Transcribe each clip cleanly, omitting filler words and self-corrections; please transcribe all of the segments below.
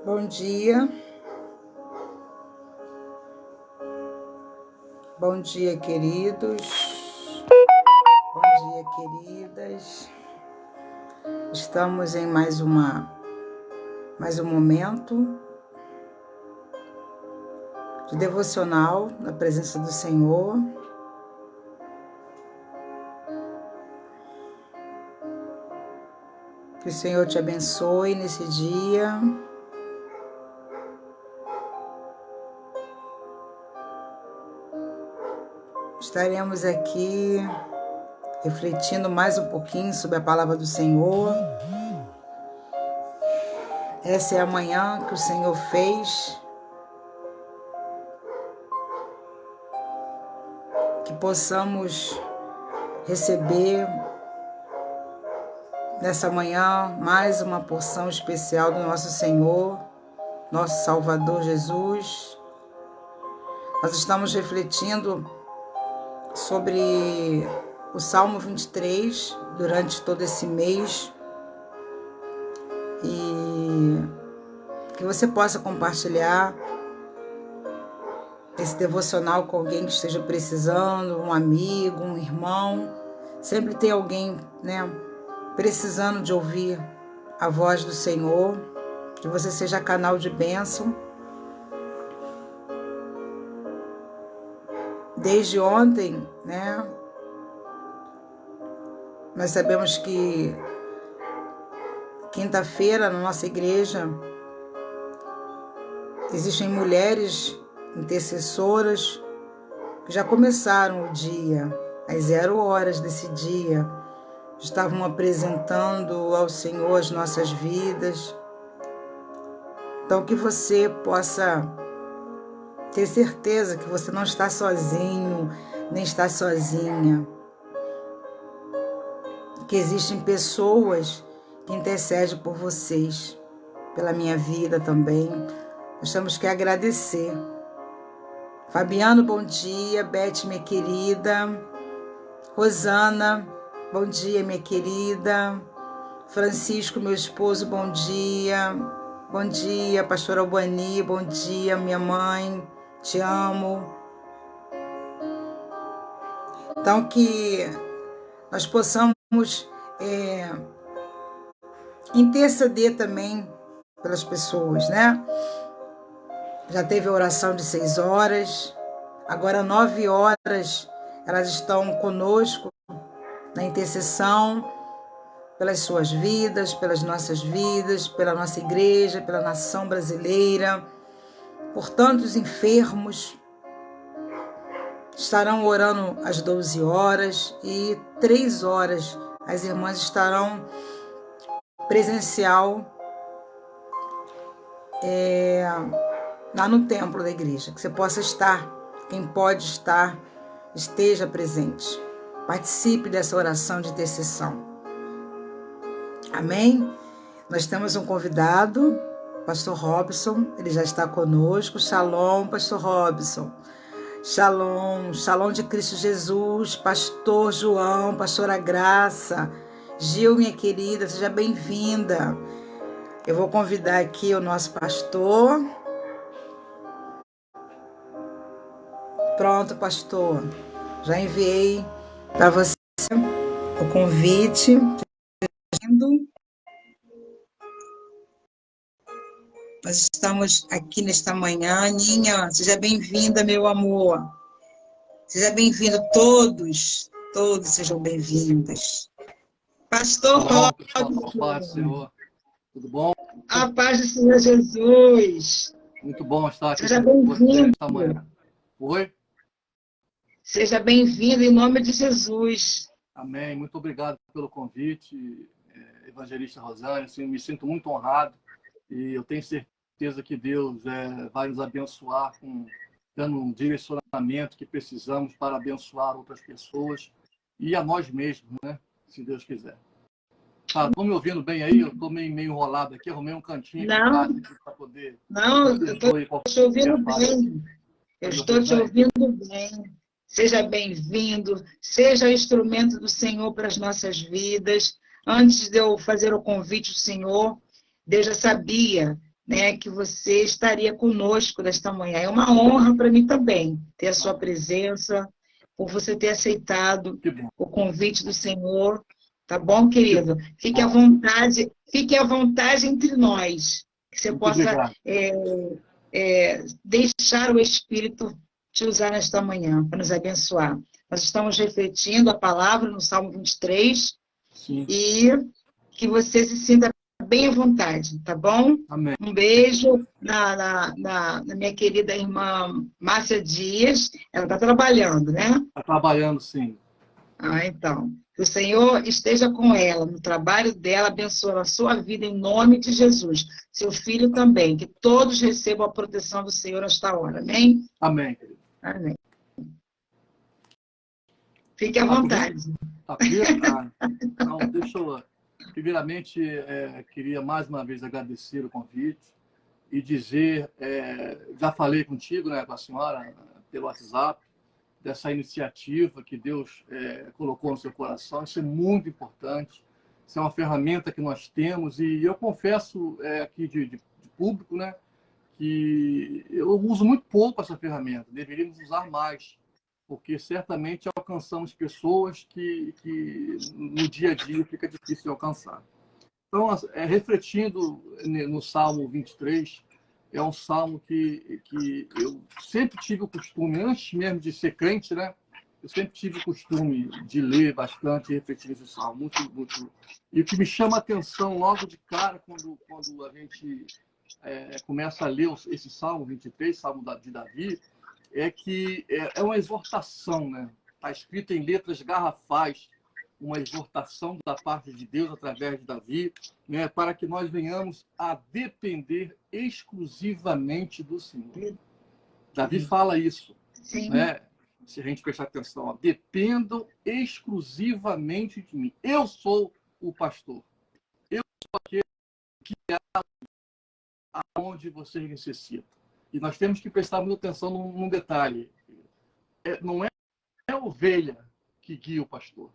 Bom dia, queridos, bom dia, queridas. Estamos em mais um momento de devocional na presença do Senhor. Que o Senhor te abençoe nesse dia. Estaremos aqui refletindo mais um pouquinho sobre a palavra do Senhor. Essa é a manhã que o Senhor fez. Que possamos receber nessa manhã mais uma porção especial do nosso Senhor, nosso Salvador Jesus. Nós estamos refletindo sobre o Salmo 23 durante todo esse mês e que você possa compartilhar esse devocional com alguém que esteja precisando, um amigo, um irmão. Sempre tem alguém, precisando de ouvir a voz do Senhor, que você seja canal de bênção. Desde ontem, nós sabemos que quinta-feira na nossa igreja existem mulheres intercessoras que já começaram o dia, às 0 horas desse dia, estavam apresentando ao Senhor as nossas vidas. Então, que você possa ter certeza que você não está sozinho, nem está sozinha. Que existem pessoas que intercedem por vocês, pela minha vida também. Nós temos que agradecer. Fabiano, bom dia. Beth, minha querida. Rosana, bom dia, minha querida. Francisco, meu esposo, bom dia. Bom dia, pastor Albani, bom dia, minha mãe. Te amo. Então, que nós possamos interceder também pelas pessoas, Já teve a oração de 6 horas, agora 9 horas elas estão conosco na intercessão pelas suas vidas, pelas nossas vidas, pela nossa igreja, pela nação brasileira, por tantos enfermos. Estarão orando às 12 horas e 3 horas as irmãs estarão presencial lá no templo da igreja. Que você possa estar, quem pode estar, esteja presente. Participe dessa oração de intercessão. Amém? Nós temos um convidado, pastor Robson, ele já está conosco. Shalom, pastor Robson. Shalom, shalom de Cristo Jesus, pastor João, pastora Graça. Gil, minha querida, seja bem-vinda. Eu vou convidar aqui o nosso pastor. Pronto, pastor. Já enviei para você o convite. Nós estamos aqui nesta manhã. Ninha, seja bem-vinda, meu amor. Seja bem-vindo, todos sejam bem-vindos. Pastor Robson. Paz, Senhor. Tudo bom? A paz do Senhor Jesus. Muito bom estar aqui Seja com você bem-vindo. nesta manhã. Oi? Seja bem-vindo em nome de Jesus. Amém. Muito obrigado pelo convite, evangelista Rosane. Assim, me sinto muito honrado e eu tenho certeza que Deus vai nos abençoar dando um direcionamento que precisamos para abençoar outras pessoas e a nós mesmos, se Deus quiser. Tá, estão me ouvindo bem aí? Eu estou meio enrolado aqui, arrumei um cantinho aqui para poder... Não, eu estou te ouvindo bem. Eu estou te ouvindo bem. Seja bem-vindo, seja instrumento do Senhor para as nossas vidas. Antes de eu fazer o convite ao Senhor, Deus já sabia né, que você estaria conosco nesta manhã. É uma honra para mim também ter a sua presença, por você ter aceitado Que bom. o convite do Senhor. Tá bom, Que querido? bom. Fique à vontade entre nós, que você Muito possa obrigado. deixar o Espírito te usar nesta manhã, para nos abençoar. Nós estamos refletindo a palavra no Salmo 23, Sim. e que você se sinta bem à vontade, tá bom? Amém. Um beijo na minha querida irmã Márcia Dias. Ela está trabalhando, né? Está trabalhando, sim. Ah, então. Que o Senhor esteja com ela, no trabalho dela, abençoando a sua vida em nome de Jesus. Seu filho também. Que todos recebam a proteção do Senhor nesta hora. Amém? Amém. Amém. Fique à Está comigo? vontade. Está comigo? Ah, então, deixa eu... Primeiramente, queria mais uma vez agradecer o convite e dizer, já falei contigo, né, com a senhora, pelo WhatsApp, dessa iniciativa que Deus colocou no seu coração. Isso é muito importante. Isso é uma ferramenta que nós temos e eu confesso aqui de público, né, que eu uso muito pouco essa ferramenta. Deveríamos usar mais, porque certamente alcançamos pessoas que no dia a dia fica difícil de alcançar. Então, refletindo no Salmo 23, é um salmo que eu sempre tive o costume, antes mesmo de ser crente, né? Eu sempre tive o costume de ler bastante e refletir nesse salmo. Muito. E o que me chama a atenção logo de cara, quando a gente começa a ler esse salmo 23, salmo de Davi, é que é uma exortação, né? Está escrito em letras garrafais, uma exortação da parte de Deus através de Davi, né, para que nós venhamos a depender exclusivamente do Senhor. Davi fala isso, né? Se a gente prestar atenção, ó, dependam exclusivamente de mim. Eu sou o pastor. Eu sou aquele que é aonde vocês necessitam. E nós temos que prestar muita atenção num detalhe. Não é a ovelha que guia o pastor.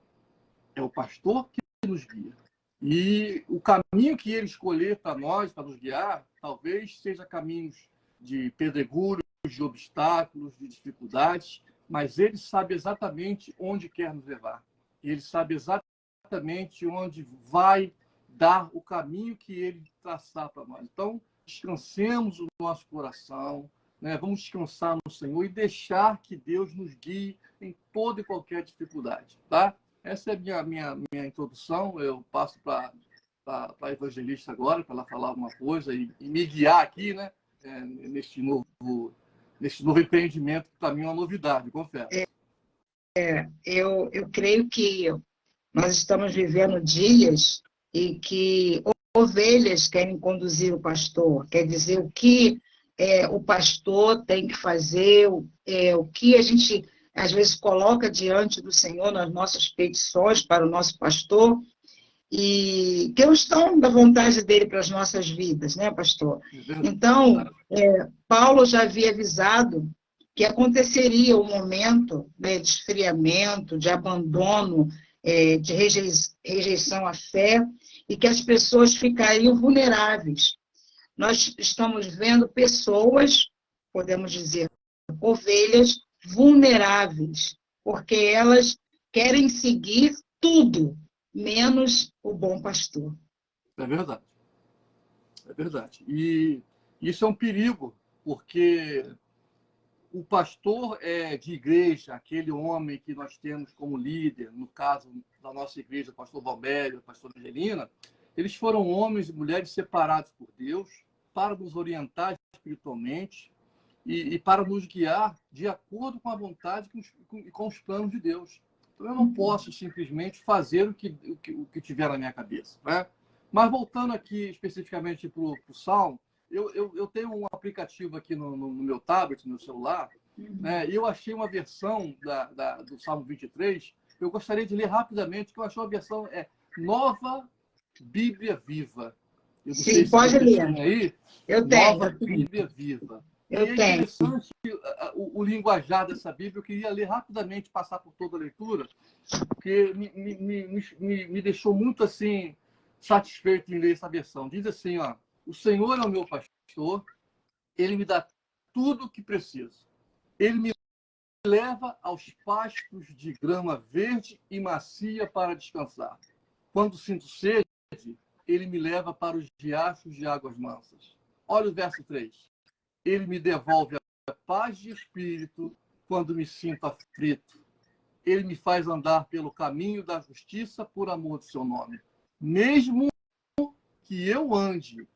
É o pastor que nos guia. E o caminho que ele escolher para nós, para nos guiar, talvez seja caminhos de pedregulhos, de obstáculos, de dificuldades, mas ele sabe exatamente onde quer nos levar. Ele sabe exatamente onde vai dar o caminho que ele traçar para nós. Então, descansemos o nosso coração, né? Vamos descansar no Senhor e deixar que Deus nos guie em toda e qualquer dificuldade, tá? Essa é a minha introdução. Eu passo para a evangelista agora, para ela falar alguma coisa e me guiar aqui, né? Neste novo empreendimento, que para mim é uma novidade, confesso. Eu creio que nós estamos vivendo dias em que ovelhas querem conduzir o pastor, quer dizer, o que o pastor tem que fazer, o que a gente às vezes coloca diante do Senhor nas nossas petições para o nosso pastor, e que não estão da vontade dele para as nossas vidas, né, pastor? Então, Paulo já havia avisado que aconteceria um momento, né, de esfriamento, de abandono, de rejeição à fé, e que as pessoas ficariam vulneráveis. Nós estamos vendo pessoas, podemos dizer, ovelhas vulneráveis, porque elas querem seguir tudo, menos o bom pastor. É verdade. É verdade. E isso é um perigo, porque o pastor de igreja, aquele homem que nós temos como líder, no caso da nossa igreja, o pastor Valmério, a pastora Angelina, eles foram homens e mulheres separados por Deus para nos orientar espiritualmente e para nos guiar de acordo com a vontade e com os planos de Deus. Então, eu não posso simplesmente fazer o que tiver na minha cabeça, né? Mas voltando aqui especificamente para o Salmo, eu tenho um aplicativo aqui no meu tablet, no meu celular, né? E eu achei uma versão do Salmo 23. Eu gostaria de ler rapidamente, que eu achei uma versão Nova Bíblia Viva. Eu não sei Sim, se pode vocês ler. têm aí. Eu tenho. Nova Bíblia Viva. E Eu é tenho. interessante o linguajar dessa Bíblia. Eu queria ler rapidamente, passar por toda a leitura, porque me deixou muito assim satisfeito em ler essa versão. Diz assim, ó: o Senhor é o meu pastor, pastor, ele me dá tudo o que preciso. Ele me leva aos pastos de grama verde e macia para descansar. Quando sinto sede, ele me leva para os riachos de águas mansas. Olha o verso 3. Ele me devolve a paz de espírito quando me sinto aflito. Ele me faz andar pelo caminho da justiça por amor do seu nome. Mesmo que eu ande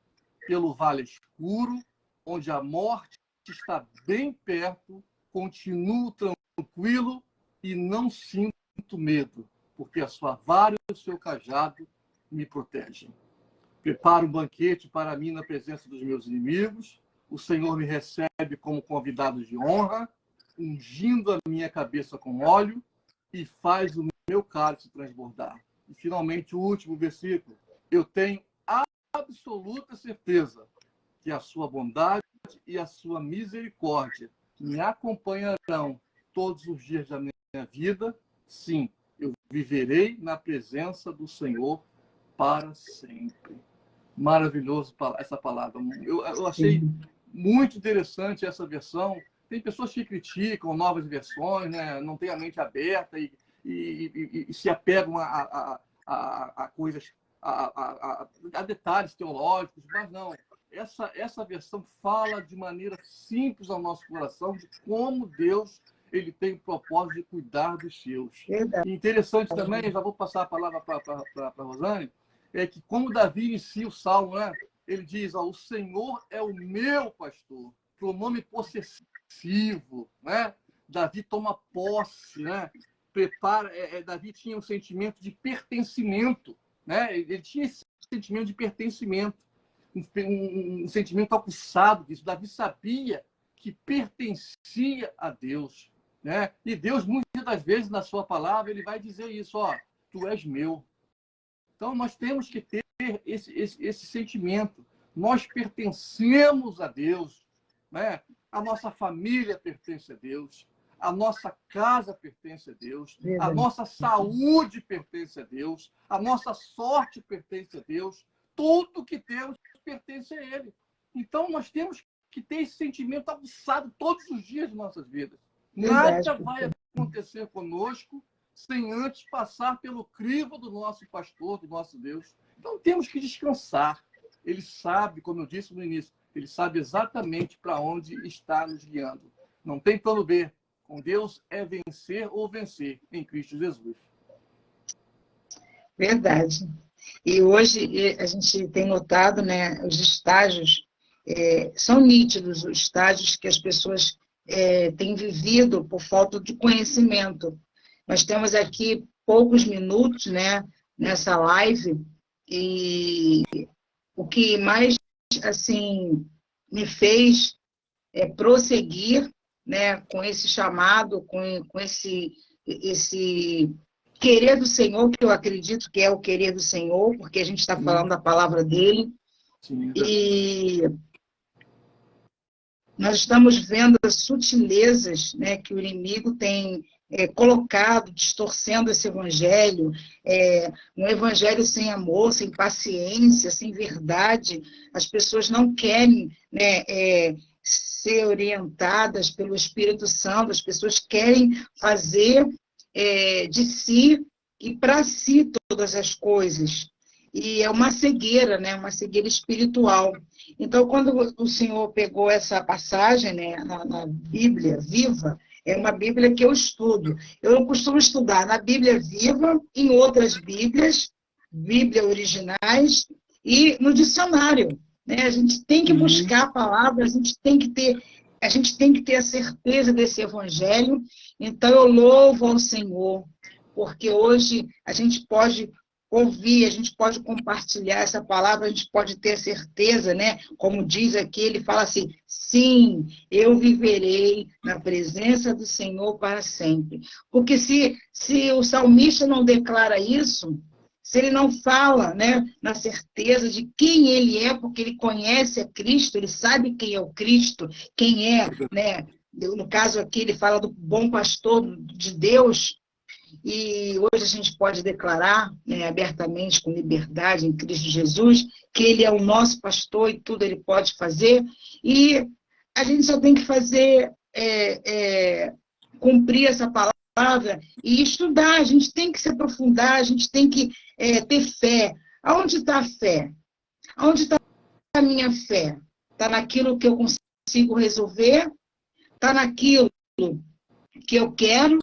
pelo vale escuro, onde a morte está bem perto, continuo tranquilo e não sinto medo, porque a sua vara e o seu cajado me protegem. Preparo um banquete para mim na presença dos meus inimigos. O Senhor me recebe como convidado de honra, ungindo a minha cabeça com óleo e faz o meu cálice transbordar. E, finalmente, o último versículo. Eu tenho absoluta certeza que a sua bondade e a sua misericórdia me acompanharão todos os dias da minha vida. Sim, eu viverei na presença do Senhor para sempre. Maravilhoso essa palavra. Eu achei muito interessante essa versão. Tem pessoas que criticam novas versões, né? Não têm a mente aberta e se apegam a coisas, a detalhes teológicos, mas não. Essa versão fala de maneira simples ao nosso coração de como Deus ele tem o propósito de cuidar dos seus. Verdade. E interessante também, já vou passar a palavra para a Rosane, é que como Davi inicia o Salmo, né? Ele diz, o Senhor é o meu pastor, pronome possessivo, né? Davi toma posse, né? Davi tinha um sentimento de pertencimento, né? Ele tinha esse sentimento de pertencimento, um sentimento aguçado disso. Davi sabia que pertencia a Deus, né? E Deus, muitas das vezes, na sua palavra, ele vai dizer isso, tu és meu. Então, nós temos que ter esse sentimento. Nós pertencemos a Deus, né? A nossa família pertence a Deus, a nossa casa pertence a Deus, a nossa saúde pertence a Deus, a nossa sorte pertence a Deus, tudo que temos pertence a Ele. Então, nós temos que ter esse sentimento aguçado todos os dias de nossas vidas. Nada vai acontecer conosco sem antes passar pelo crivo do nosso pastor, do nosso Deus. Então, temos que descansar. Ele sabe, como eu disse no início, ele sabe exatamente para onde está nos guiando. Não tem plano B. Com Deus é vencer ou vencer em Cristo Jesus. Verdade. E hoje a gente tem notado, né, os estágios, são nítidos os estágios que as pessoas têm vivido por falta de conhecimento. Nós temos aqui poucos minutos, né, nessa live, e o que mais assim me fez prosseguir, né, com esse chamado, com esse querer do Senhor, que eu acredito que é o querer do Senhor, porque a gente está falando da palavra dele. Sim. E nós estamos vendo as sutilezas, né, que o inimigo tem colocado, distorcendo esse evangelho, um evangelho sem amor, sem paciência, sem verdade. As pessoas não querem, né, ser orientadas pelo Espírito Santo, as pessoas querem fazer de si e para si todas as coisas. E é uma cegueira, né, uma cegueira espiritual. Então, quando o Senhor pegou essa passagem, né, na Bíblia Viva, é uma Bíblia que eu estudo. Eu não costumo estudar na Bíblia Viva, em outras Bíblias originais, e no dicionário. Né? A gente tem que buscar a palavra, a gente tem que ter a certeza desse evangelho. Então, eu louvo ao Senhor, porque hoje a gente pode ouvir, a gente pode compartilhar essa palavra, a gente pode ter certeza, né? Como diz aqui, ele fala assim, sim, eu viverei na presença do Senhor para sempre. Porque se o salmista não declara isso, se ele não fala, né, na certeza de quem ele é, porque ele conhece a Cristo, ele sabe quem é o Cristo, quem é, né? No caso aqui, ele fala do bom pastor de Deus. e hoje a gente pode declarar, né, abertamente, com liberdade em Cristo Jesus, que Ele é o nosso pastor e tudo Ele pode fazer, e a gente só tem que fazer, cumprir essa palavra e estudar, a gente tem que se aprofundar, a gente tem que ter fé. Aonde está a fé? Aonde está a minha fé? Está naquilo que eu consigo resolver? Está naquilo que eu quero?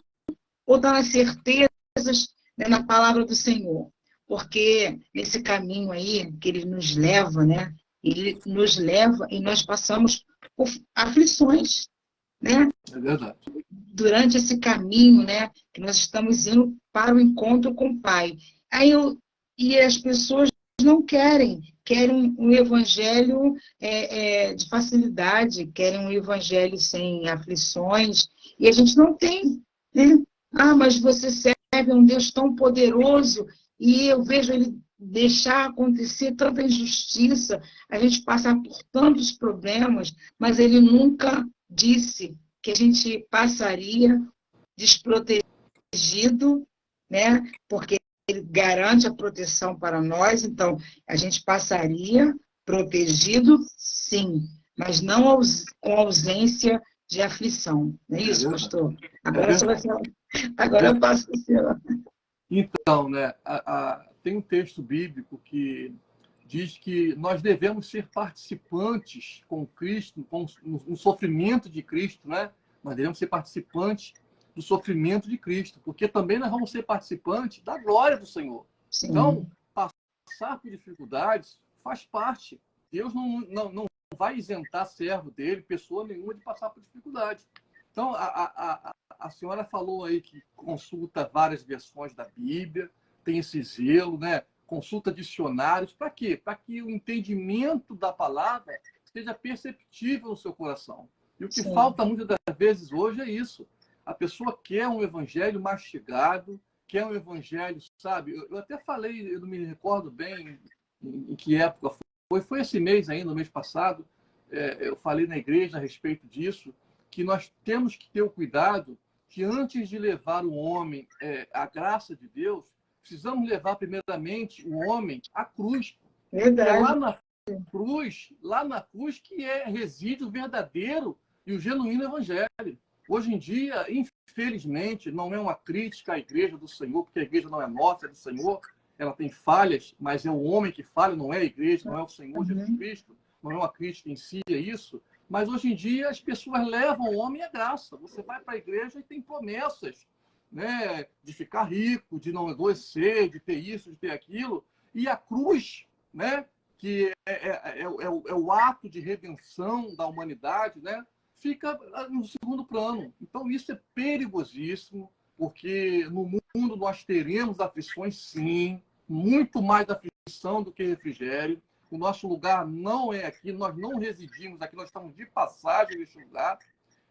Ou está nas certezas, né, na palavra do Senhor? Porque nesse caminho aí que Ele nos leva, né? Ele nos leva e nós passamos por aflições, né? É verdade. Durante esse caminho, né? Que nós estamos indo para o encontro com o Pai. E as pessoas não querem um evangelho de facilidade, querem um evangelho sem aflições, e a gente não tem, né? Ah, mas você serve a um Deus tão poderoso, e eu vejo Ele deixar acontecer tanta injustiça, a gente passar por tantos problemas, mas Ele nunca disse que a gente passaria desprotegido, né? Porque Ele garante a proteção para nós, então a gente passaria protegido, sim, mas não com ausência de aflição. Não é isso, pastor? Agora você vai falar. Agora eu passo para o senhor. Então, né, tem um texto bíblico que diz que nós devemos ser participantes com Cristo, no sofrimento de Cristo, né? Nós devemos ser participantes do sofrimento de Cristo, porque também nós vamos ser participantes da glória do Senhor. Sim. Então, passar por dificuldades faz parte. Deus não vai isentar servo dele, pessoa nenhuma, de passar por dificuldade. Então, a senhora falou aí que consulta várias versões da Bíblia, tem esse zelo, né? Consulta dicionários. Para quê? Para que o entendimento da palavra seja perceptível no seu coração. E o que Sim. falta muitas das vezes hoje é isso. A pessoa quer um evangelho mastigado, quer um evangelho, sabe? Eu até falei, eu não me recordo bem em que época foi. Foi esse mês ainda, no mês passado, eu falei na igreja a respeito disso, que nós temos que ter o cuidado que antes de levar o homem à graça de Deus, precisamos levar primeiramente o homem à cruz. Verdade. É lá na cruz que reside o verdadeiro e o genuíno evangelho. Hoje em dia, infelizmente, não é uma crítica à igreja do Senhor, porque a igreja não é nossa, é do Senhor, ela tem falhas, mas é o homem que falha, não é a igreja, não é o Senhor Jesus Cristo, não é uma crítica em si, é isso. Mas hoje em dia as pessoas levam o homem à graça. Você vai para a igreja e tem promessas, né, de ficar rico, de não adoecer, de ter isso, de ter aquilo. E a cruz, né, que é o ato de redenção da humanidade, né, fica no segundo plano. Então isso é perigosíssimo, porque no mundo nós teremos aflições, sim, muito mais aflição do que refrigério. O nosso lugar não é aqui, nós não residimos aqui, nós estamos de passagem neste lugar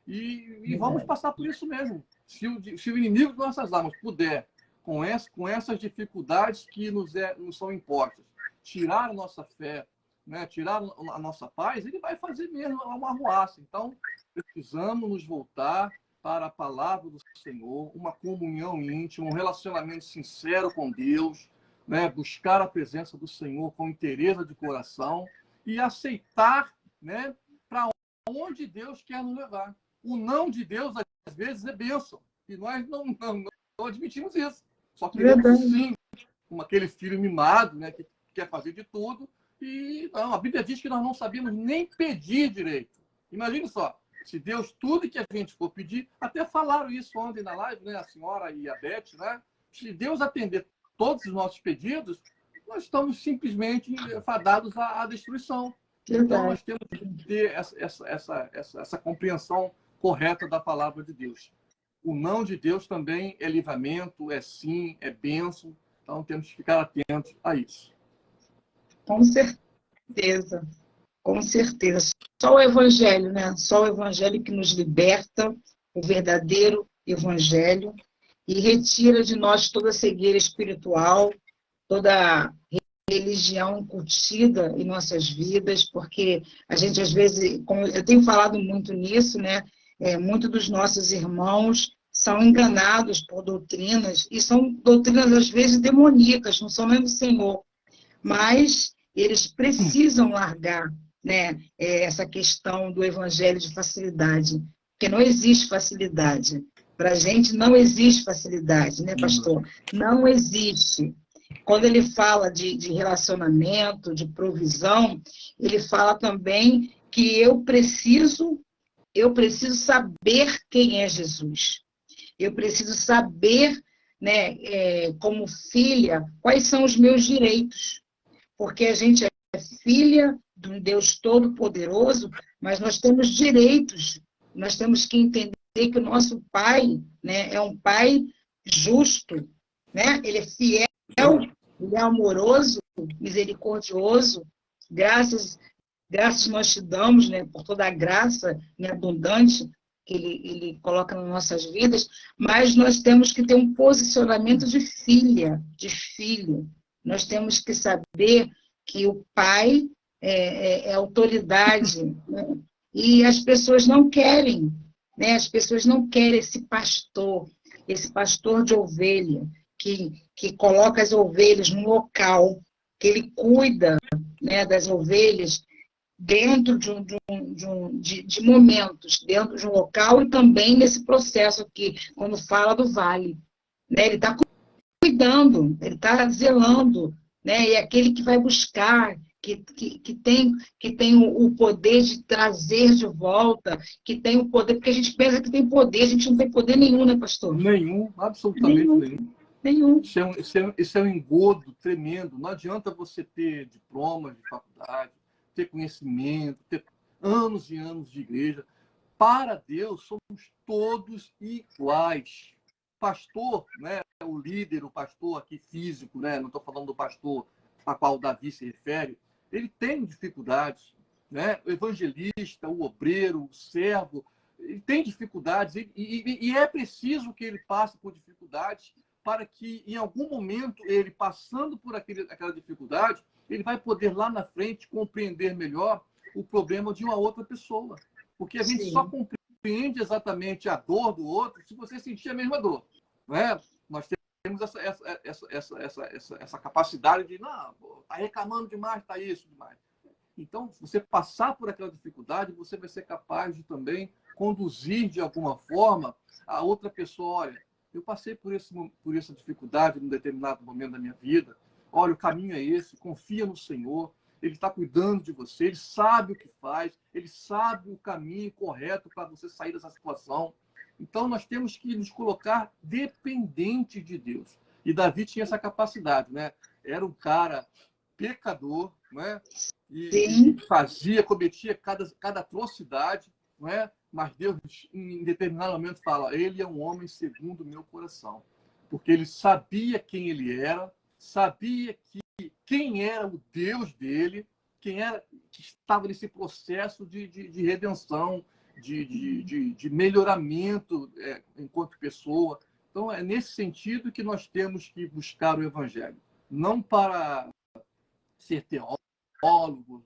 e vamos passar por isso mesmo. Se o inimigo de nossas almas puder, com essas dificuldades que nos são impostas, tirar a nossa fé, né, tirar a nossa paz, ele vai fazer mesmo uma arruaça. Então, precisamos nos voltar para a palavra do Senhor, uma comunhão íntima, um relacionamento sincero com Deus, né, buscar a presença do Senhor com interesse de coração e aceitar, né, para onde Deus quer nos levar. O não de Deus, às vezes, é bênção. E nós não admitimos isso. Só queremos sim, como aquele filho mimado, né, que quer fazer de tudo. E não, a Bíblia diz que nós não sabemos nem pedir direito. Imagine só, se Deus, tudo que a gente for pedir, até falaram isso ontem na live, né, a senhora e a Beth, né? Se Deus atender todos os nossos pedidos, nós estamos simplesmente fadados à destruição. Então, nós temos que ter essa compreensão correta da palavra de Deus. O não de Deus também é livramento, é sim, é bênção. Então, temos que ficar atentos a isso. Com certeza. Com certeza. Só o Evangelho, né? Só o Evangelho que nos liberta, o verdadeiro Evangelho, e retira de nós toda cegueira espiritual, toda religião incutida em nossas vidas, porque a gente, às vezes, como eu tenho falado muito nisso, né? Muitos dos nossos irmãos são enganados por doutrinas, e são doutrinas, às vezes, demoníacas, não são nem do Senhor, mas eles precisam largar, né, essa questão do evangelho de facilidade, porque não existe facilidade. Para a gente não existe facilidade, né, pastor? Não existe. Quando ele fala de relacionamento, de provisão, ele fala também que eu preciso saber quem é Jesus. Eu preciso saber, né, como filha, quais são os meus direitos. Porque a gente é filha de um Deus Todo-Poderoso, mas nós temos direitos. Nós temos que entender que o nosso Pai, né, é um Pai justo, né? Ele é fiel, ele é amoroso, misericordioso. Graças nós te damos, né, por toda a graça, né, abundante que ele coloca nas nossas vidas, mas nós temos que ter um posicionamento de filha, de filho. Nós temos que saber que o pai é autoridade, né? E as pessoas não querem, né? As pessoas não querem esse pastor de ovelha, que coloca as ovelhas no local, que ele cuida, né, das ovelhas dentro de momentos, dentro de um local e também nesse processo aqui, quando fala do vale. Né? Ele está cuidando, ele está zelando, né? E é aquele que vai buscar, que tem o poder de trazer de volta, que tem o poder, porque a gente pensa que tem poder, a gente não tem poder nenhum, né, pastor? Nenhum, absolutamente nenhum. Nenhum. Isso é um engodo tremendo. Não adianta você ter diplomas de faculdade, ter conhecimento, ter anos e anos de igreja. Para Deus, somos todos iguais. Pastor, né, o líder, o pastor aqui físico, né, não estou falando do pastor a qual Davi se refere, ele tem dificuldades. Né? O evangelista, o obreiro, o servo, ele tem dificuldades e é preciso que ele passe por dificuldades para que, em algum momento, ele passando por aquela dificuldade, ele vai poder, lá na frente, compreender melhor o problema de uma outra pessoa. Porque a gente só compreende exatamente a dor do outro se você sentir a mesma dor. Não é? Nós temos essa capacidade de, não, está reclamando demais, está isso demais. Então, se você passar por aquela dificuldade, você vai ser capaz de também conduzir, de alguma forma, a outra pessoa. Olha, eu passei por essa dificuldade num determinado momento da minha vida. Olha, o caminho é esse, confia no Senhor. Ele está cuidando de você, ele sabe o que faz, ele sabe o caminho correto para você sair dessa situação. Então, nós temos que nos colocar dependente de Deus. E Davi tinha essa capacidade, né? Era um cara pecador, né? E cometia cada atrocidade, não é? Mas Deus, em determinado momento, fala: ele é um homem segundo o meu coração. Porque ele sabia quem ele era, sabia quem era o Deus dele, quem era que estava nesse processo de redenção, de melhoramento enquanto pessoa. Então, é nesse sentido que nós temos que buscar o Evangelho. Não para ser teólogo,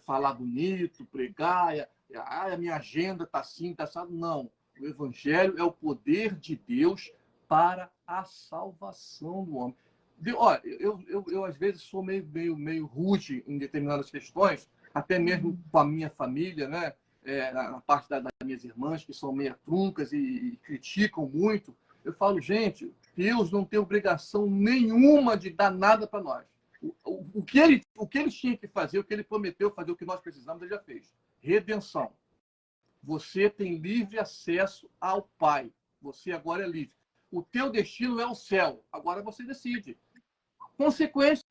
falar bonito, pregar, a minha agenda está assim, está assado. Não. O Evangelho é o poder de Deus para a salvação do homem. Olha, eu às vezes sou meio rude em determinadas questões, até mesmo com a minha família, né? Na parte das minhas irmãs, que são meia truncas e criticam muito. Eu falo, gente, Deus não tem obrigação nenhuma de dar nada para nós. O que ele tinha que fazer, o que ele prometeu fazer, o que nós precisamos, ele já fez. Redenção. Você tem livre acesso ao Pai. Você agora é livre. O teu destino é o céu. Agora você decide. Consequências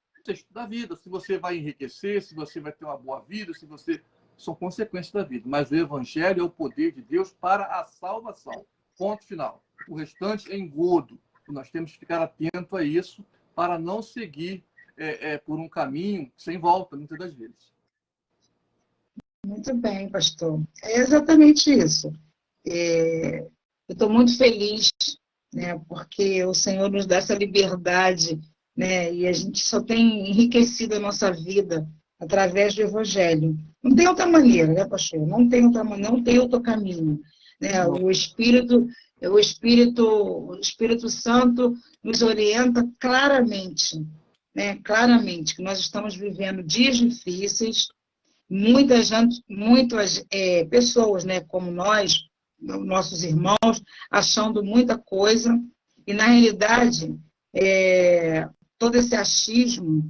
da vida. Se você vai enriquecer, se você vai ter uma boa vida, se você... São consequências da vida. Mas o Evangelho é o poder de Deus para a salvação. Ponto final. O restante é engodo. Nós temos que ficar atento a isso para não seguir por um caminho sem volta, muitas das vezes. Muito bem, pastor. É exatamente isso. Eu estou muito feliz, né, porque o Senhor nos dá essa liberdade, né, e a gente só tem enriquecido a nossa vida através do Evangelho. Não tem outra maneira, né, pastor? Não tem outro caminho. Né? O Espírito, O Espírito Santo nos orienta claramente, né? Claramente, que nós estamos vivendo dias difíceis, muitas pessoas, né, como nós, nossos irmãos, achando muita coisa, e na realidade, todo esse achismo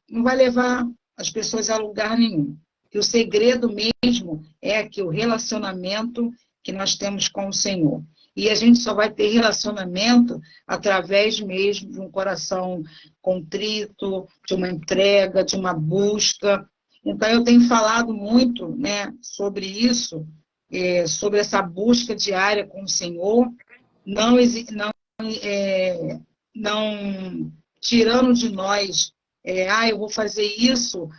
não vai levar as pessoas a lugar nenhum. Que o segredo mesmo é que o relacionamento que nós temos com o Senhor. E a gente só vai ter relacionamento através mesmo de um coração contrito, de uma entrega, de uma busca. Então, eu tenho falado muito, né, sobre isso, sobre essa busca diária com o Senhor, não, não tirando de nós, eu vou fazer isso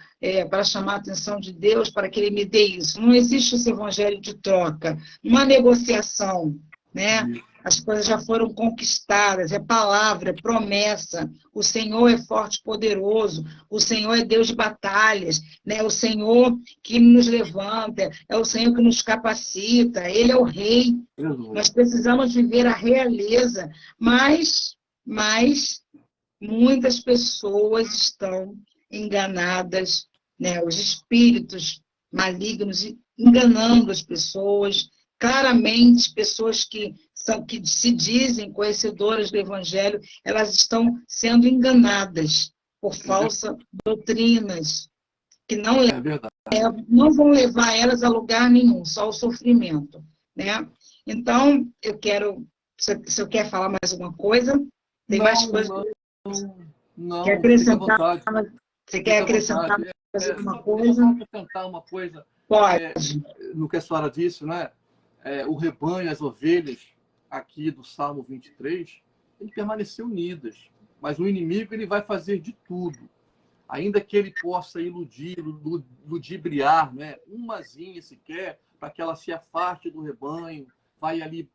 para chamar a atenção de Deus, para que Ele me dê isso. Não existe esse evangelho de troca, uma negociação, né? As coisas já foram conquistadas, é palavra, é promessa. O Senhor é forte e poderoso, o Senhor é Deus de batalhas, né? O Senhor que nos levanta, é o Senhor que nos capacita, Ele é o Rei. Nós precisamos viver a realeza, mas muitas pessoas estão enganadas, né? Os espíritos malignos enganando as pessoas, claramente, pessoas que se dizem conhecedoras do Evangelho, elas estão sendo enganadas por falsas doutrinas, que não vão levar elas a lugar nenhum, só o sofrimento, né? Então, eu quero... Se eu quer falar mais alguma coisa, tem mais coisas... Não, quer acrescentar? fica à vontade. Você quer acrescentar alguma coisa? Deixa eu só acrescentar uma coisa. Pode. No que a senhora disse, né? O rebanho, as ovelhas aqui do Salmo 23, ele permaneceu unidas. Mas o inimigo ele vai fazer de tudo. Ainda que ele possa iludir, ludibriar, né? Umazinha sequer, para que ela se afaste do rebanho, vai ali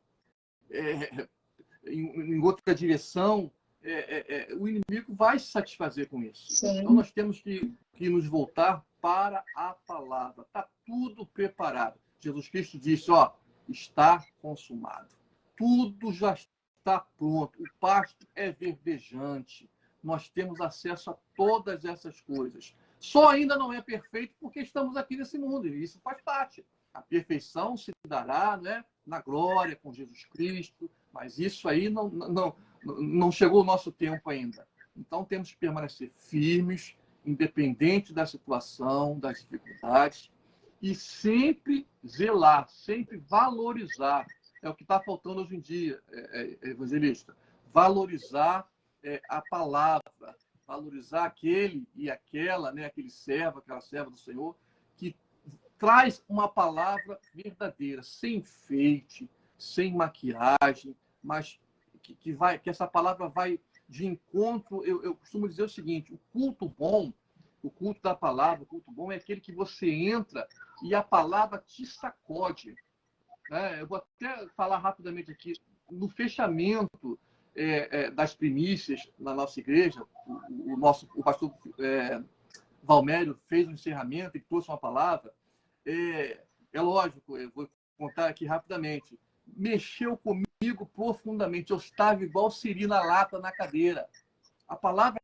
em outra direção, o inimigo vai se satisfazer com isso. Sim. Então, nós temos que nos voltar para a palavra. Está tudo preparado. Jesus Cristo disse, está consumado. Tudo já está pronto. O pasto é verdejante. Nós temos acesso a todas essas coisas. Só ainda não é perfeito porque estamos aqui nesse mundo. E isso faz parte. A perfeição se dará, né, na glória com Jesus Cristo. Mas isso aí não chegou o nosso tempo ainda. Então, temos que permanecer firmes, independente da situação, das dificuldades, e sempre zelar, sempre valorizar. É o que está faltando hoje em dia, evangelista. Valorizar a palavra, valorizar aquele e aquela, né, aquele servo, aquela serva do Senhor, que traz uma palavra verdadeira, sem enfeite, sem maquiagem, mas que essa palavra vai de encontro. Eu costumo dizer o seguinte: o culto bom, o culto da palavra, o culto bom é aquele que você entra e a palavra te sacode. Eu vou até falar rapidamente aqui. No fechamento das primícias na nossa igreja, o pastor Valmério fez um encerramento e trouxe uma palavra. É lógico, eu vou contar aqui rapidamente. Mexeu comigo profundamente. Eu estava igual siri na lata, na cadeira. A palavra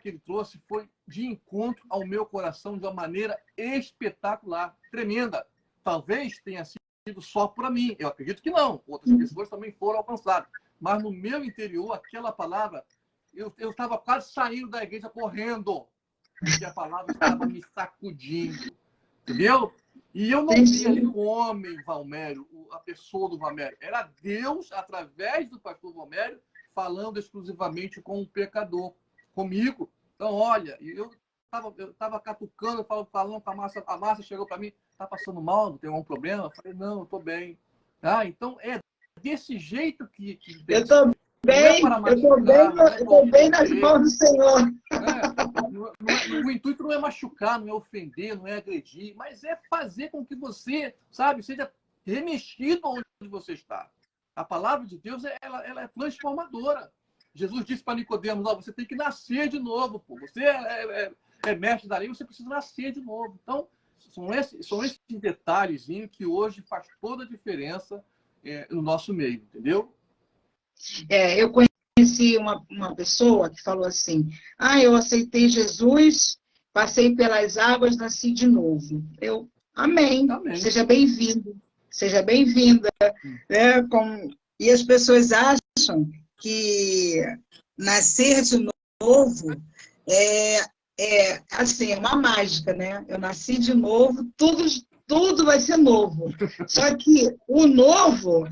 que ele trouxe foi de encontro ao meu coração de uma maneira espetacular, tremenda. Talvez tenha sido só para mim. Eu acredito que não. Outras pessoas também foram alcançadas. Mas no meu interior, aquela palavra, eu estava quase saindo da igreja correndo, porque a palavra estava me sacudindo. Entendeu? E eu não vi ali o homem Valmério, a pessoa do Valmério. Era Deus, através do pastor Valmério, falando exclusivamente com o pecador, comigo. Então, olha, eu estava catucando, falando com a Márcia chegou para mim, está passando mal, não tem algum problema? Eu falei, não, eu estou bem. Então, é desse jeito que eu estou bem nas mãos do Senhor. O intuito não é machucar, não é ofender, não é agredir, mas é fazer com que você, seja remexido onde você está. A palavra de Deus, ela é transformadora. Jesus disse para Nicodemos, você tem que nascer de novo. Pô. Você é mestre da lei, você precisa nascer de novo. Então, são esses detalhezinhos que hoje faz toda a diferença no nosso meio, entendeu? Eu conheci uma pessoa que falou assim, eu aceitei Jesus, passei pelas águas, nasci de novo. Amém, Amém. seja bem-vindo, seja bem-vinda. Né? E as pessoas acham que nascer de novo assim, é uma mágica, né? Eu nasci de novo, tudo vai ser novo. Só que o novo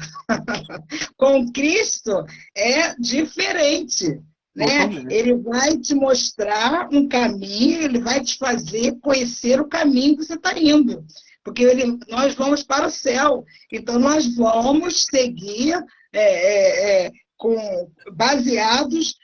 com Cristo é diferente, né? Totalmente. Ele vai te mostrar um caminho, ele vai te fazer conhecer o caminho que você está indo. Porque nós vamos para o céu, então nós vamos seguir baseados,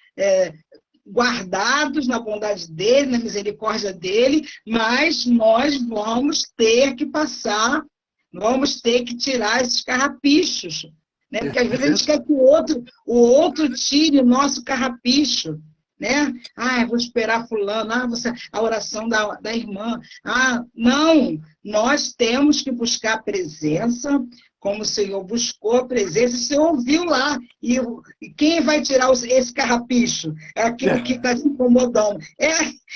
guardados na bondade dele, na misericórdia dele, mas nós vamos ter que passar, vamos ter que tirar esses carrapichos, né? Porque às vezes a gente quer que o outro tire o nosso carrapicho, né? Eu vou esperar fulano, a oração da irmã. Não, nós temos que buscar a presença, como o Senhor buscou a presença, o Senhor ouviu lá. E quem vai tirar esse carrapicho? É aquilo que está te incomodando.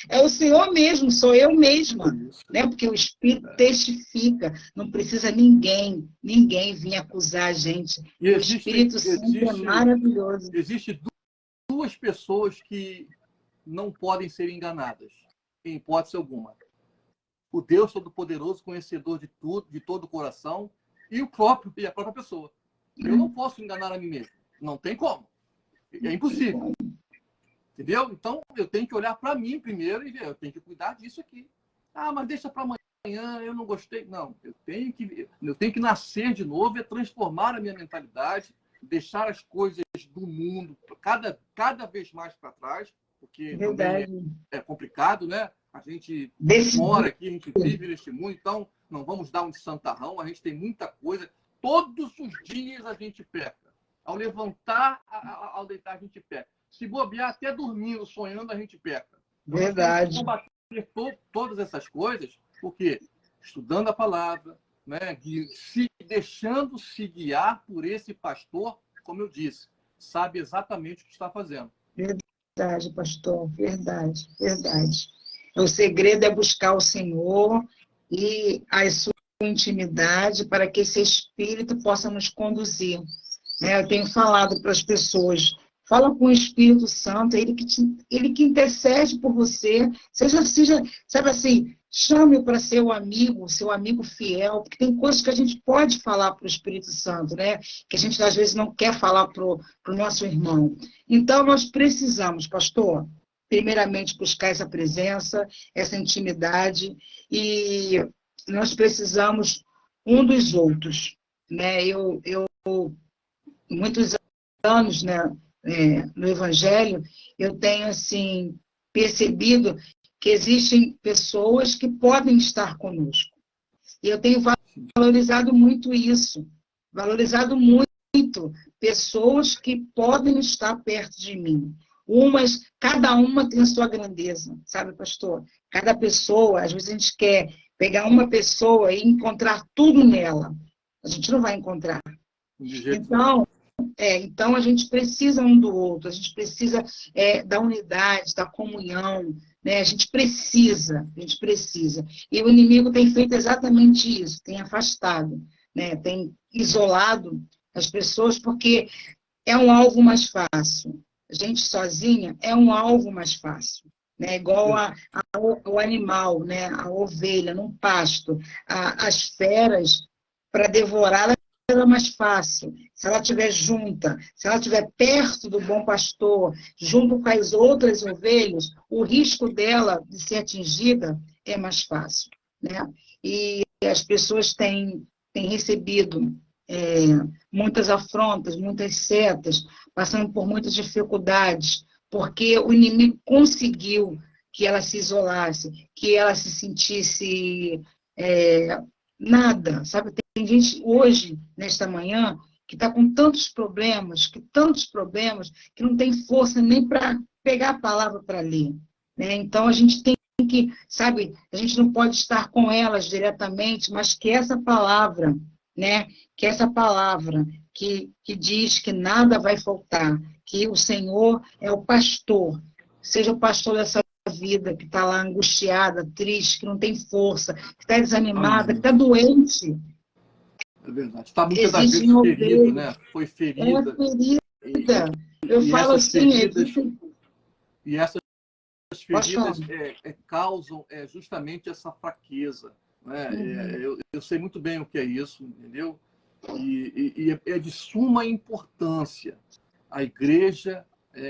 É o Senhor mesmo, sou eu mesma. Né? Porque o Espírito testifica, não precisa ninguém vir acusar a gente. O Espírito Santo é maravilhoso. Existem duas pessoas que não podem ser enganadas, em hipótese alguma. O Deus Todo-Poderoso, conhecedor de tudo, de todo o coração, e a própria pessoa. Eu não posso enganar a mim mesmo. Não tem como. É impossível. Entendeu? Então, eu tenho que olhar para mim primeiro e ver, eu tenho que cuidar disso aqui. Mas deixa para amanhã, eu não gostei. Não, eu tenho que nascer de novo e transformar a minha mentalidade, deixar as coisas do mundo cada vez mais para trás, porque também é complicado, né? A gente mora aqui, a gente vive neste mundo, então não vamos dar um de santarrão, a gente tem muita coisa. Todos os dias a gente peca. Ao levantar, ao deitar, a gente peca. Se bobear, até dormindo, sonhando, a gente peca. Então, verdade. Combater todas essas coisas, porque estudando a palavra, né, deixando-se guiar por esse pastor, como eu disse, sabe exatamente o que está fazendo. Verdade, pastor, verdade, verdade. O segredo é buscar o Senhor e a sua intimidade para que esse Espírito possa nos conduzir. Eu tenho falado para as pessoas, fala com o Espírito Santo, ele que intercede por você, seja, sabe assim, chame-o para ser seu amigo fiel, porque tem coisas que a gente pode falar para o Espírito Santo, né? Que a gente às vezes não quer falar para o nosso irmão. Então, nós precisamos, pastor, primeiramente buscar essa presença, essa intimidade, e nós precisamos um dos outros, né? Eu muitos anos, né, no Evangelho, eu tenho assim percebido que existem pessoas que podem estar conosco. E eu tenho valorizado muito isso, valorizado muito pessoas que podem estar perto de mim. Cada uma tem a sua grandeza, sabe, pastor? Cada pessoa, às vezes a gente quer pegar uma pessoa e encontrar tudo nela. A gente não vai encontrar. Então, a gente precisa um do outro, a gente precisa da unidade, da comunhão, né? A gente precisa. E o inimigo tem feito exatamente isso, tem afastado, né? Tem isolado as pessoas, porque é um alvo mais fácil. A gente sozinha é um alvo mais fácil. Né? Igual o animal, né? A ovelha, num pasto. As feras, para devorá-la, é mais fácil. Se ela estiver junta, se ela estiver perto do bom pastor, junto com as outras ovelhas, o risco dela de ser atingida é mais fácil. Né? E as pessoas têm recebido muitas afrontas, muitas setas, passando por muitas dificuldades, porque o inimigo conseguiu que ela se isolasse, que ela se sentisse nada, sabe? Tem gente hoje, nesta manhã, que está com tantos problemas, que não tem força nem para pegar a palavra para ler. Né? Então, a gente tem que, sabe, a gente não pode estar com elas diretamente, mas que essa palavra, né, que essa palavra que diz que nada vai faltar, que o Senhor é o pastor, seja o pastor dessa vida, que está lá angustiada, triste, que não tem força, que está desanimada, que está doente. É verdade. Está muitas das Existe vezes um ferido, né? Foi É ferida. ferida. E, Eu e falo essas assim, feridas, e essas Posso falar? feridas causam justamente essa fraqueza. Né? Eu sei muito bem o que é isso, entendeu? E é de suma importância a igreja,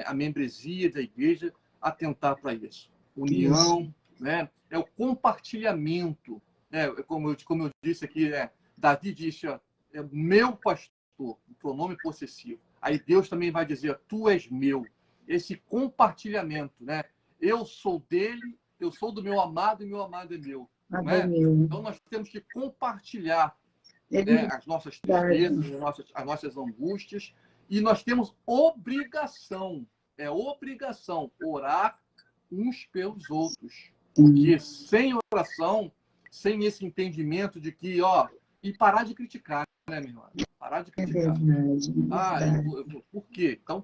a membresia da igreja, atentar para isso. Isso. União, né? É o compartilhamento. Né? Como eu disse aqui, Davi disse, ó, é meu pastor, o pronome possessivo. Aí Deus também vai dizer, tu és meu. Esse compartilhamento, né? Eu sou dele, eu sou do meu amado e meu amado é meu. Né? Então nós temos que compartilhar, né, as nossas tristezas, as nossas angústias, e nós temos obrigação, orar uns pelos outros. Porque sem oração, sem esse entendimento de que, ó, e parar de criticar, né, minha irmã? Parar de criticar. Por quê? Então,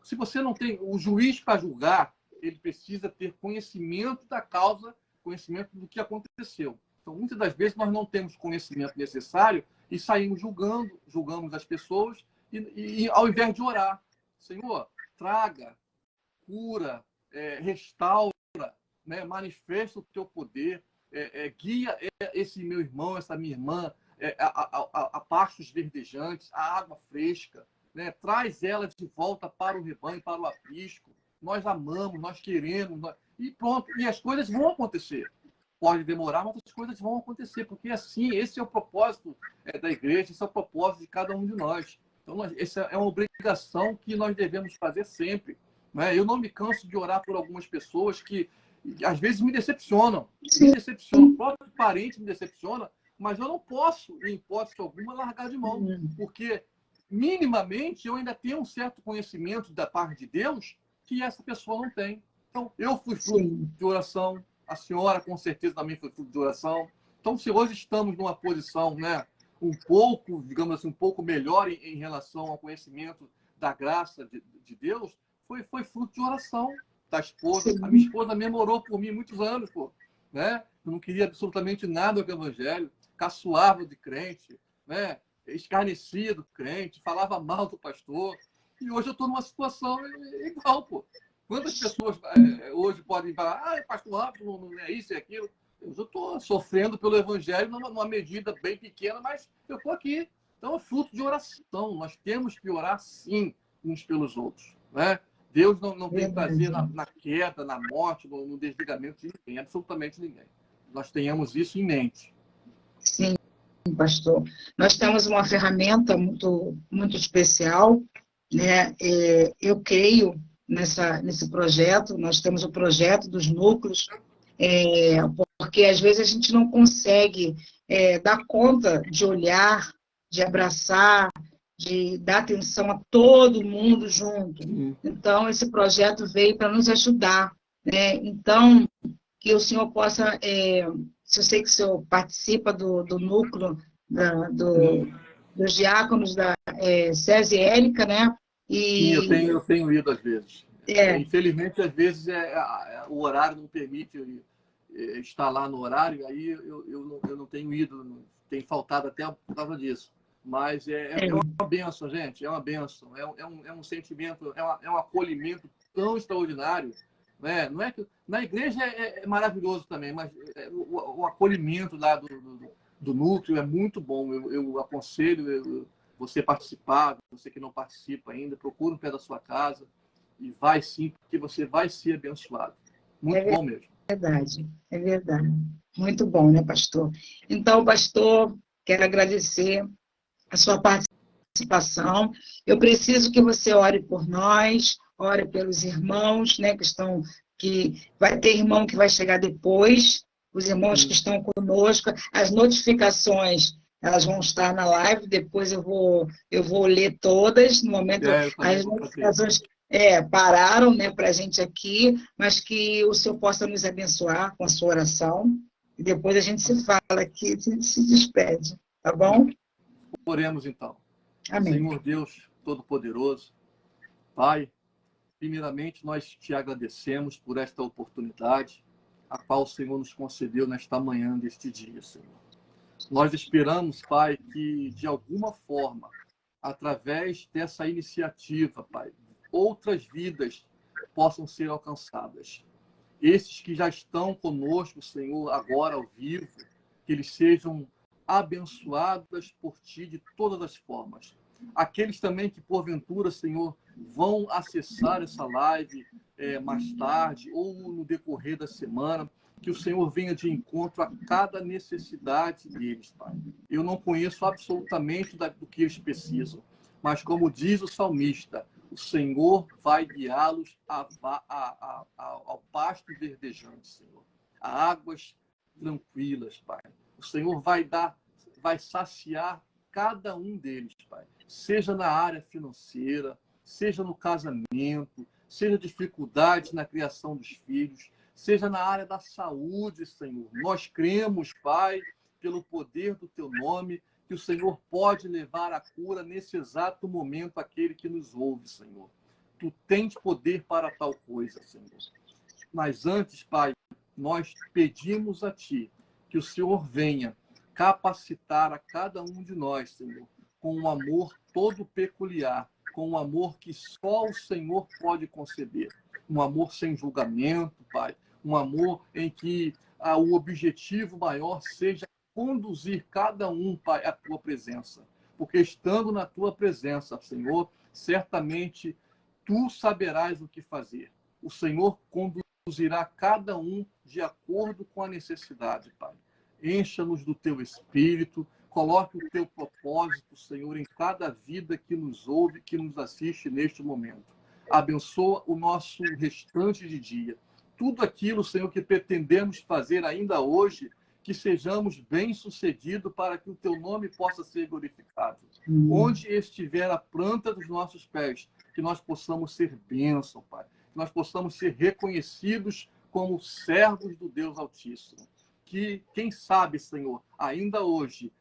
se você não tem o juiz para julgar, ele precisa ter conhecimento da causa, conhecimento do que aconteceu. Então, muitas das vezes nós não temos conhecimento necessário e saímos julgamos as pessoas e ao invés de orar, Senhor, traga, cura, restaura, né, manifesta o teu poder, guia esse meu irmão, essa minha irmã, a pastos verdejantes, a água fresca, né, traz ela de volta para o rebanho, para o aprisco. Nós amamos, nós queremos, e pronto, e as coisas vão acontecer. Pode demorar, mas as coisas vão acontecer, porque assim, esse é o propósito da igreja, esse é o propósito de cada um de nós. Então, essa é uma obrigação que nós devemos fazer sempre. Né? Eu não me canso de orar por algumas pessoas que às vezes me decepcionam. O próprio parente me decepciona, mas eu não posso, em hipótese alguma, largar de mão, porque minimamente eu ainda tenho um certo conhecimento da parte de Deus que essa pessoa não tem. Então, eu fui fruto de oração, a senhora com certeza também foi fruto de oração. Então, se hoje estamos numa posição, né, um pouco, digamos assim, um pouco melhor em relação ao conhecimento da graça de Deus, foi fruto de oração da esposa. A minha esposa mesmo orou por mim muitos anos, pô, né? Eu não queria absolutamente nada com o evangelho, caçoava de crente, né? Escarnecia do crente, falava mal do pastor. E hoje eu estou numa situação igual, pô. Quantas pessoas hoje podem falar, pastor Rafa, não é isso e aquilo? Eu estou sofrendo pelo evangelho numa medida bem pequena, mas eu estou aqui. Então é fruto de oração. Nós temos que orar, sim, uns pelos outros. Né? Deus não tem prazer na queda, na morte, no desligamento de ninguém, absolutamente ninguém. Nós tenhamos isso em mente. Sim, pastor. Nós temos uma ferramenta muito, muito especial, né? Eu creio nesse projeto, nós temos o projeto dos núcleos, porque às vezes a gente não consegue dar conta de olhar, de abraçar, de dar atenção a todo mundo junto. Então, esse projeto veio para nos ajudar, né? Então, que o senhor possa, se eu sei que o senhor participa do núcleo dos diáconos da César e Érica, né? Sim, eu tenho ido às vezes. Infelizmente, às vezes, o horário não permite estar lá no horário, aí eu não tenho ido, tem faltado até por causa disso. Mas é uma bênção, gente, é uma bênção. É um sentimento, é um acolhimento tão extraordinário. Né? Não é que, na igreja é maravilhoso também, mas o acolhimento lá do núcleo é muito bom. Eu aconselho você participar, você que não participa ainda, procura um pé da sua casa e vai sim, porque você vai ser abençoado. Muito bom mesmo. É verdade. Muito bom, né, pastor? Então, pastor, quero agradecer a sua participação. Eu preciso que você ore por nós, ore pelos irmãos, né, que vai ter irmão que vai chegar depois, os irmãos que estão conosco, as notificações, elas vão estar na live, depois eu vou ler todas, no momento as notificações pararam, né, para a gente aqui, mas que o Senhor possa nos abençoar com a sua oração, e depois a gente se fala aqui, se despede, tá bom? Oremos então. Amém. Senhor Deus Todo-Poderoso, Pai, primeiramente nós te agradecemos por esta oportunidade, a qual o Senhor nos concedeu nesta manhã deste dia, Senhor. Nós esperamos, Pai, que de alguma forma, através dessa iniciativa, Pai, outras vidas possam ser alcançadas. Esses que já estão conosco, Senhor, agora ao vivo, que eles sejam abençoados por Ti de todas as formas. Aqueles também que, porventura, Senhor, vão acessar essa live mais tarde ou no decorrer da semana, que o Senhor venha de encontro a cada necessidade deles, Pai. Eu não conheço absolutamente do que eles precisam, mas como diz o salmista, o Senhor vai guiá-los ao pasto verdejante, Senhor, a águas tranquilas, Pai. O Senhor vai saciar cada um deles, Pai. Seja na área financeira, seja no casamento, seja dificuldades na criação dos filhos, seja na área da saúde, Senhor. Nós cremos, Pai, pelo poder do Teu nome, que o Senhor pode levar a cura nesse exato momento àquele que nos ouve, Senhor. Tu tens poder para tal coisa, Senhor. Mas antes, Pai, nós pedimos a Ti que o Senhor venha capacitar a cada um de nós, Senhor, com um amor todo peculiar, com um amor que só o Senhor pode conceder. Um amor sem julgamento, Pai. Um amor em que o objetivo maior seja conduzir cada um, Pai, à Tua presença. Porque estando na Tua presença, Senhor, certamente Tu saberás o que fazer. O Senhor conduzirá cada um de acordo com a necessidade, Pai. Encha-nos do Teu Espírito, coloque o Teu propósito, Senhor, em cada vida que nos ouve, que nos assiste neste momento. Abençoa o nosso restante de dia. Tudo aquilo, Senhor, que pretendemos fazer ainda hoje, que sejamos bem-sucedidos para que o Teu nome possa ser glorificado. Onde estiver a planta dos nossos pés, que nós possamos ser bênção, Pai. Que nós possamos ser reconhecidos como servos do Deus Altíssimo. Que, quem sabe, Senhor, ainda hoje,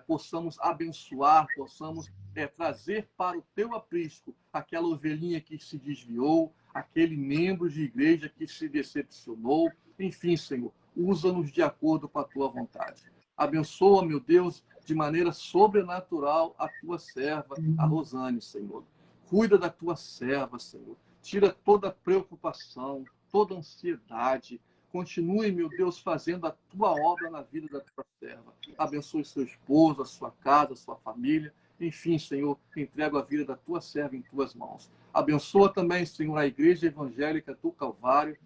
possamos abençoar, possamos trazer para o Teu aprisco aquela ovelhinha que se desviou, aquele membro de igreja que se decepcionou. Enfim, Senhor, usa-nos de acordo com a Tua vontade. Abençoa, meu Deus, de maneira sobrenatural a Tua serva, a Rosane, Senhor. Cuida da Tua serva, Senhor. Tira toda preocupação, toda ansiedade. Continue, meu Deus, fazendo a Tua obra na vida da Tua serva. Abençoe seu esposo, a sua casa, a sua família. Enfim, Senhor, entrego a vida da Tua serva em Tuas mãos. Abençoa também, Senhor, a Igreja Evangélica do Calvário,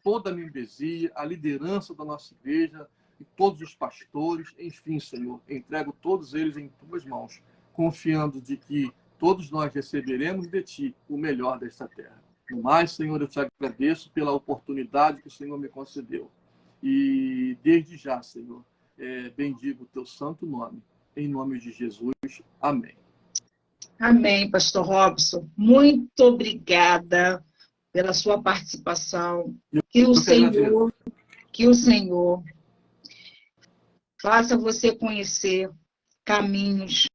toda a membresia, a liderança da nossa igreja, e todos os pastores. Enfim, Senhor, entrego todos eles em Tuas mãos, confiando de que todos nós receberemos de Ti o melhor desta terra. No mais, Senhor, eu Te agradeço pela oportunidade que o Senhor me concedeu. E desde já, Senhor, bendigo o Teu santo nome. Em nome de Jesus. Amém. Amém, pastor Robson. Muito obrigada pela sua participação. Que o Senhor faça você conhecer caminhos,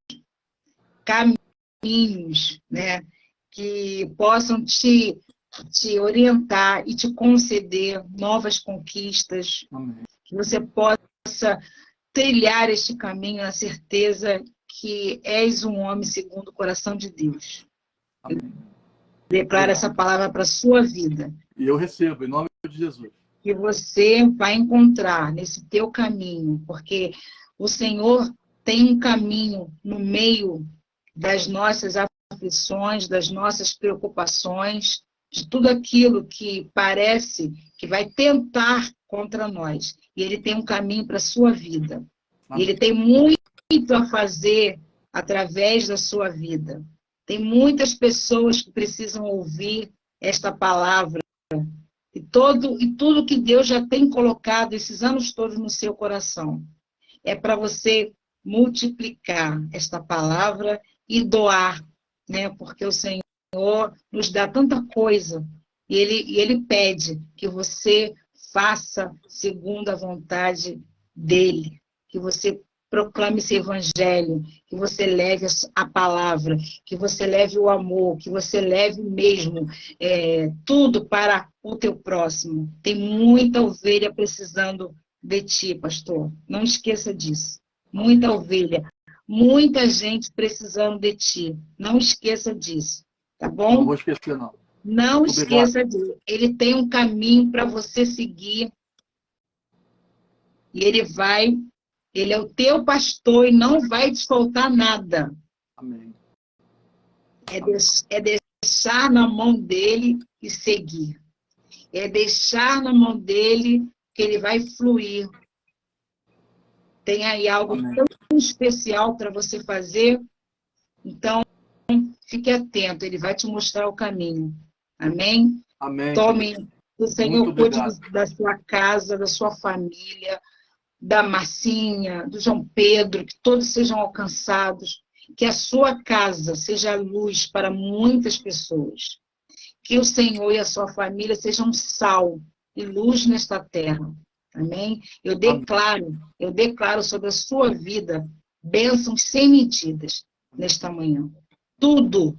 né, que possam te orientar e te conceder novas conquistas. Amém. Que você possa trilhar este caminho na certeza que és um homem segundo o coração de Deus. Amém. Declaro essa palavra para a sua vida. E eu recebo, em nome de Jesus. Que você vai encontrar nesse teu caminho, porque o Senhor tem um caminho no meio das nossas aflições, das nossas preocupações, de tudo aquilo que parece que vai tentar contra nós. E Ele tem um caminho para a sua vida. E Ele tem muito a fazer através da sua vida. Tem muitas pessoas que precisam ouvir esta palavra. E tudo que Deus já tem colocado esses anos todos no seu coração. É para você multiplicar esta palavra e doar, né? Porque o Senhor nos dá tanta coisa. E Ele pede que você faça segundo a vontade dEle. Que você proclame esse evangelho, que você leve a palavra, que você leve o amor, que você leve mesmo tudo para o teu próximo. Tem muita ovelha precisando de ti, pastor. Não esqueça disso. Muita ovelha. Muita gente precisando de ti. Não esqueça disso. Tá bom? Não vou esquecer, não. Não esqueça disso. Ele tem um caminho para você seguir. E ele é o teu pastor e não vai te faltar nada. Amém. É deixar na mão dele e seguir. É deixar na mão dele que ele vai fluir. Tem aí algo tão especial para você fazer. Então, fique atento. Ele vai te mostrar o caminho. Amém? Amém. Tome o Senhor, cuide da sua casa, da sua família, da Marcinha, do João Pedro, que todos sejam alcançados, que a sua casa seja luz para muitas pessoas, que o Senhor e a sua família sejam sal e luz nesta terra. Amém? Eu declaro sobre a sua vida bênçãos sem medidas nesta manhã. Tudo.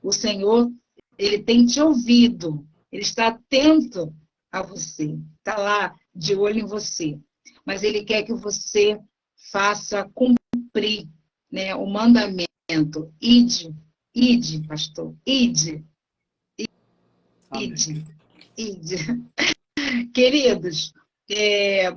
O Senhor, ele tem te ouvido, ele está atento a você, está lá de olho em você, mas ele quer que você faça cumprir, né, o mandamento. Ide, pastor, ide. Queridos,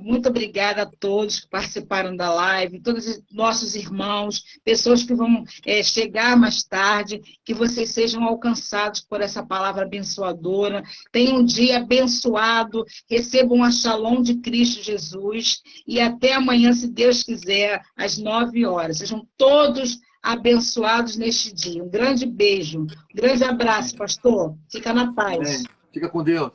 muito obrigada a todos que participaram da live, todos os nossos irmãos, pessoas que vão chegar mais tarde, que vocês sejam alcançados por essa palavra abençoadora. Tenham um dia abençoado, recebam a Shalom de Cristo Jesus e até amanhã, se Deus quiser, às 9 horas. Sejam todos abençoados neste dia. Um grande beijo, um grande abraço, pastor. Fica na paz. Amém. Fica com Deus.